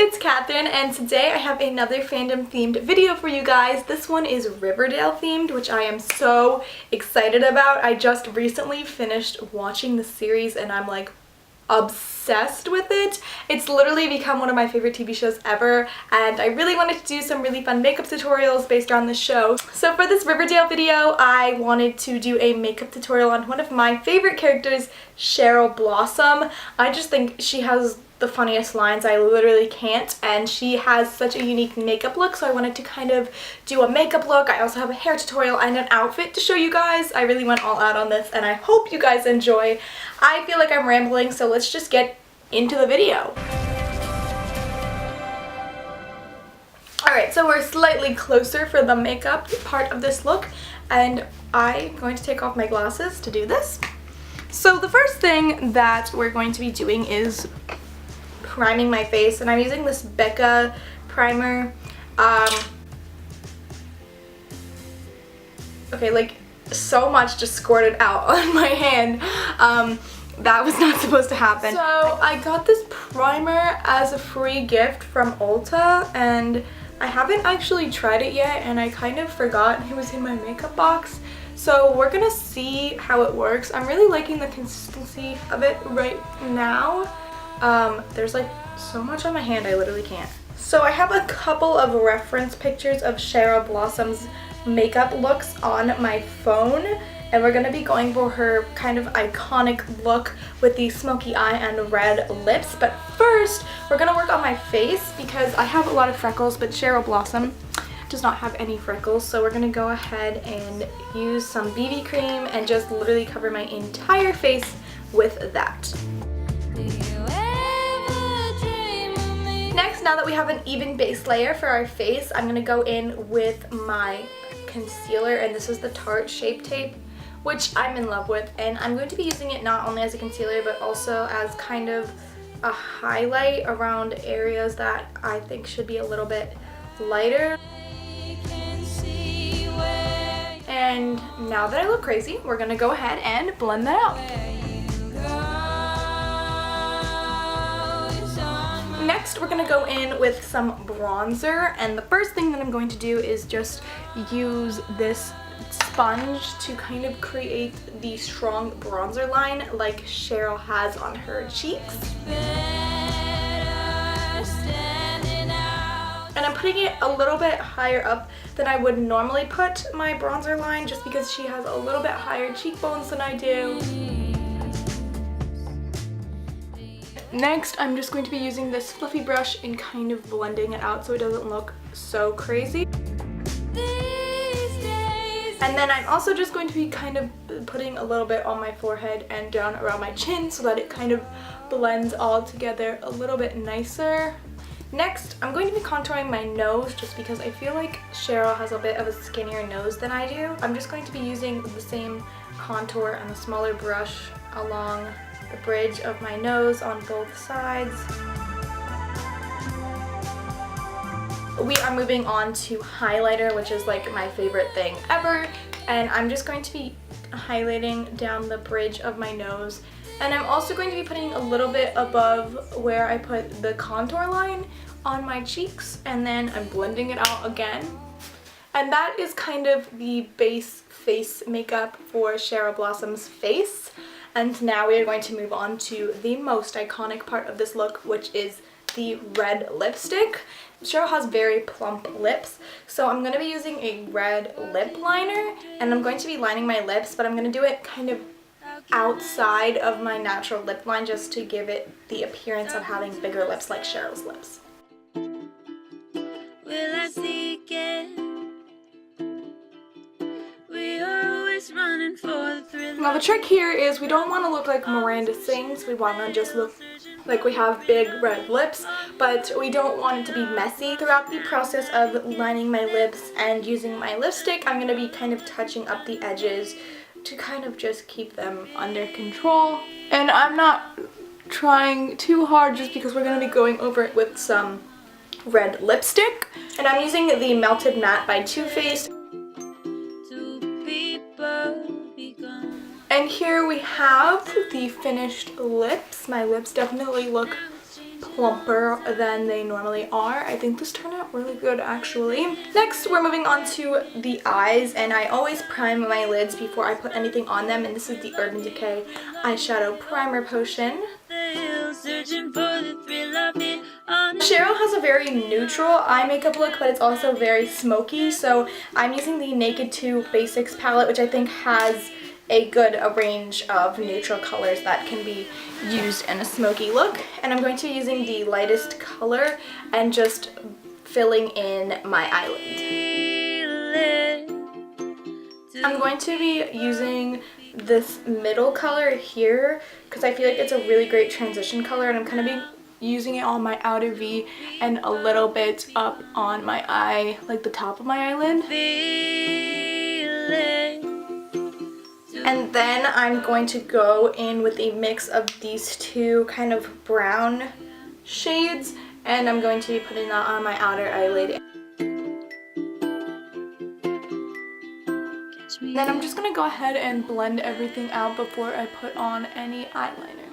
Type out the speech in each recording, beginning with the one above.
it's Katherine, and today I have another fandom themed video for you guys. This one is Riverdale themed, which I am so excited about. I just recently finished watching the series and I'm like obsessed with it. It's literally become one of my favorite TV shows ever, and I really wanted to do some really fun makeup tutorials based on the show. So for this Riverdale video, I wanted to do a makeup tutorial on one of my favorite characters, Cheryl Blossom. I just think she has the funniest lines. I literally can't, and she has such a unique makeup look, so I wanted to kind of do a makeup look. I also have a hair tutorial and an outfit to show you guys. I really went all out on this and I hope you guys enjoy. I feel like I'm rambling, so let's just get into the video. Alright, so we're slightly closer for the makeup part of this look, and I'm going to take off my glasses to do this. So the first thing that we're going to be doing is priming my face, and I'm using this Becca primer. Okay, like so much just squirted out on my hand. That was not supposed to happen. So I got this primer as a free gift from Ulta, and I haven't actually tried it yet, and I kind of forgot it was in my makeup box. So we're gonna see how it works. I'm really liking the consistency of it right now. There's like so much on my hand I literally can't. So I have a couple of reference pictures of Cheryl Blossom's makeup looks on my phone, and we're gonna be going for her kind of iconic look with the smoky eye and red lips. But first, we're gonna work on my face because I have a lot of freckles, but Cheryl Blossom does not have any freckles. So we're gonna go ahead and use some BB cream and just literally cover my entire face with that. Next, now that we have an even base layer for our face, I'm gonna go in with my concealer, and this is the Tarte Shape Tape, which I'm in love with, and I'm going to be using it not only as a concealer but also as kind of a highlight around areas that I think should be a little bit lighter. And now that I look crazy, we're gonna go ahead and blend that out. Next, we're gonna go in with some bronzer, and the first thing that I'm going to do is just use this sponge to kind of create the strong bronzer line like Cheryl has on her cheeks. And I'm putting it a little bit higher up than I would normally put my bronzer line, just because she has a little bit higher cheekbones than I do. Next, I'm just going to be using this fluffy brush and kind of blending it out so it doesn't look so crazy. And then I'm also just going to be kind of putting a little bit on my forehead and down around my chin so that it kind of blends all together a little bit nicer. Next, I'm going to be contouring my nose just because I feel like Cheryl has a bit of a skinnier nose than I do. I'm just going to be using the same contour and a smaller brush along the bridge of my nose on both sides. We are moving on to highlighter, which is like my favorite thing ever, and I'm just going to be highlighting down the bridge of my nose, and I'm also going to be putting a little bit above where I put the contour line on my cheeks, and then I'm blending it out again. And that is kind of the base face makeup for Cheryl Blossom's face. And now we are going to move on to the most iconic part of this look, which is the red lipstick. Cheryl has very plump lips, so I'm going to be using a red lip liner, and I'm going to be lining my lips, but I'm going to do it kind of outside of my natural lip line just to give it the appearance of having bigger lips like Cheryl's lips. Will I seek it? Now the trick here is we don't want to look like Miranda Sings. We want to just look like we have big red lips, but we don't want it to be messy. Throughout the process of lining my lips and using my lipstick, I'm going to be kind of touching up the edges to kind of just keep them under control. And I'm not trying too hard just because we're going to be going over it with some red lipstick. And I'm using the Melted Matte by Too Faced. And here we have the finished lips. My lips definitely look plumper than they normally are. I think this turned out really good actually. Next, we're moving on to the eyes, and I always prime my lids before I put anything on them, and this is the Urban Decay eyeshadow primer potion. Cheryl has a very neutral eye makeup look, but it's also very smoky, so I'm using the Naked 2 Basics palette, which I think has a good range of neutral colors that can be used in a smoky look. And I'm going to be using the lightest color and just filling in my eyelid. I'm going to be using this middle color here because I feel like it's a really great transition color, and I'm going to be using it on my outer V and a little bit up on my eye, like the top of my eyelid. And then I'm going to go in with a mix of these two kind of brown shades, and I'm going to be putting that on my outer eyelid. Then I'm just going to go ahead and blend everything out before I put on any eyeliner.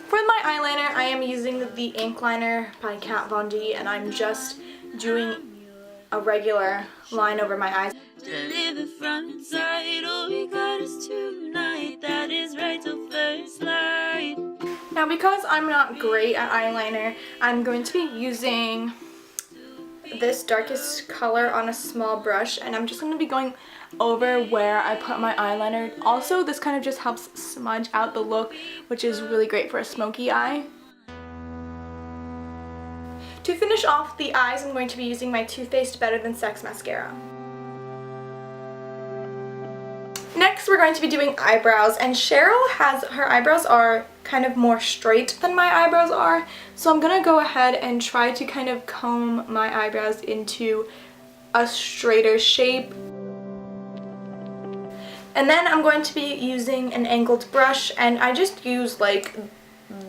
For my eyeliner, I am using the ink liner by Kat Von D, and I'm just doing a regular line over my eyes. Now, because I'm not great at eyeliner, I'm going to be using this darkest color on a small brush, and I'm just going to be going over where I put my eyeliner. Also, this kind of just helps smudge out the look, which is really great for a smoky eye. To finish off the eyes, I'm going to be using my Too Faced Better Than Sex mascara. Next, we're going to be doing eyebrows, and Cheryl has, her eyebrows are kind of more straight than my eyebrows are, so I'm going to go ahead and try to kind of comb my eyebrows into a straighter shape. And then I'm going to be using an angled brush, and I just use like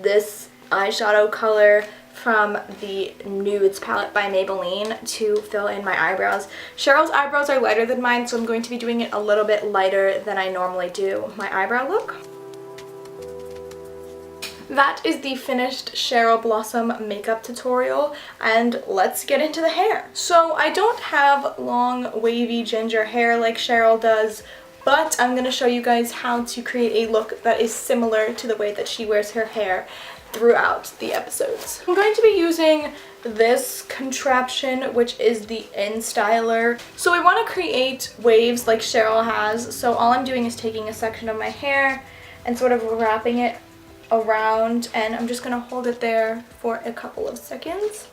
this eyeshadow color from the Nudes palette by Maybelline to fill in my eyebrows. Cheryl's eyebrows are lighter than mine, so I'm going to be doing it a little bit lighter than I normally do my eyebrow look. That is the finished Cheryl Blossom makeup tutorial, and let's get into the hair. So I don't have long wavy ginger hair like Cheryl does, but I'm going to show you guys how to create a look that is similar to the way that she wears her hair throughout the episodes. I'm going to be using this contraption, which is the InStyler. So we want to create waves like Cheryl has, so all I'm doing is taking a section of my hair and sort of wrapping it around, and I'm just going to hold it there for a couple of seconds.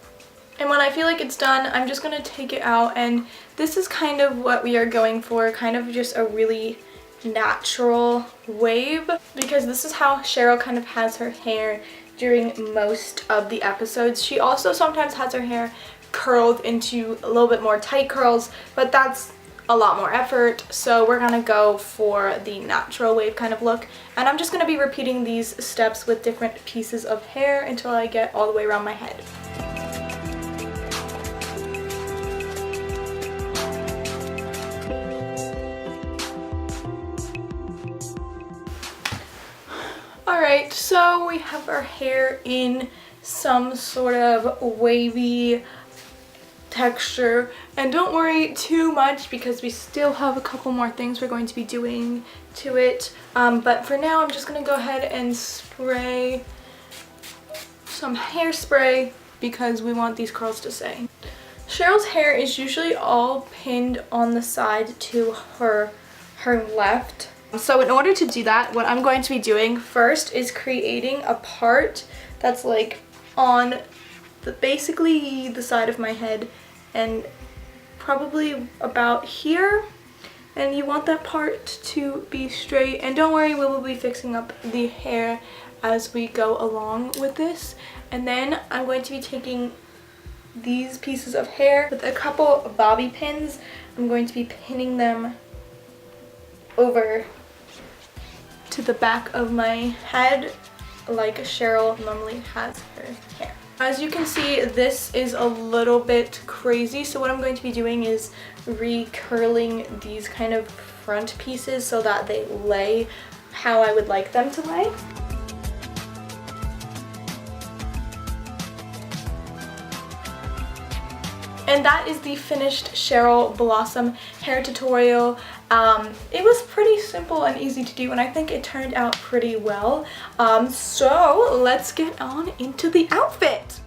And when I feel like it's done, I'm just going to take it out, and this is kind of what we are going for, kind of just a really natural wave, because this is how Cheryl kind of has her hair during most of the episodes. She also sometimes has her hair curled into a little bit more tight curls, but that's a lot more effort, so we're gonna go for the natural wave kind of look, and I'm just gonna be repeating these steps with different pieces of hair until I get all the way around my head. Alright, so we have our hair in some sort of wavy texture, and don't worry too much because we still have a couple more things we're going to be doing to it, but for now I'm just going to go ahead and spray some hairspray because we want these curls to stay. Cheryl's hair is usually all pinned on the side to her left. So in order to do that, what I'm going to be doing first is creating a part that's like on basically the side of my head and probably about here, and you want that part to be straight. And don't worry, we will be fixing up the hair as we go along with this. And then I'm going to be taking these pieces of hair with a couple bobby pins. I'm going to be pinning them over to the back of my head like Cheryl normally has her hair. As you can see, this is a little bit crazy, so what I'm going to be doing is recurling these kind of front pieces so that they lay how I would like them to lay. And that is the finished Cheryl Blossom hair tutorial. It was pretty simple and easy to do, and I think it turned out pretty well. So let's get on into the outfit.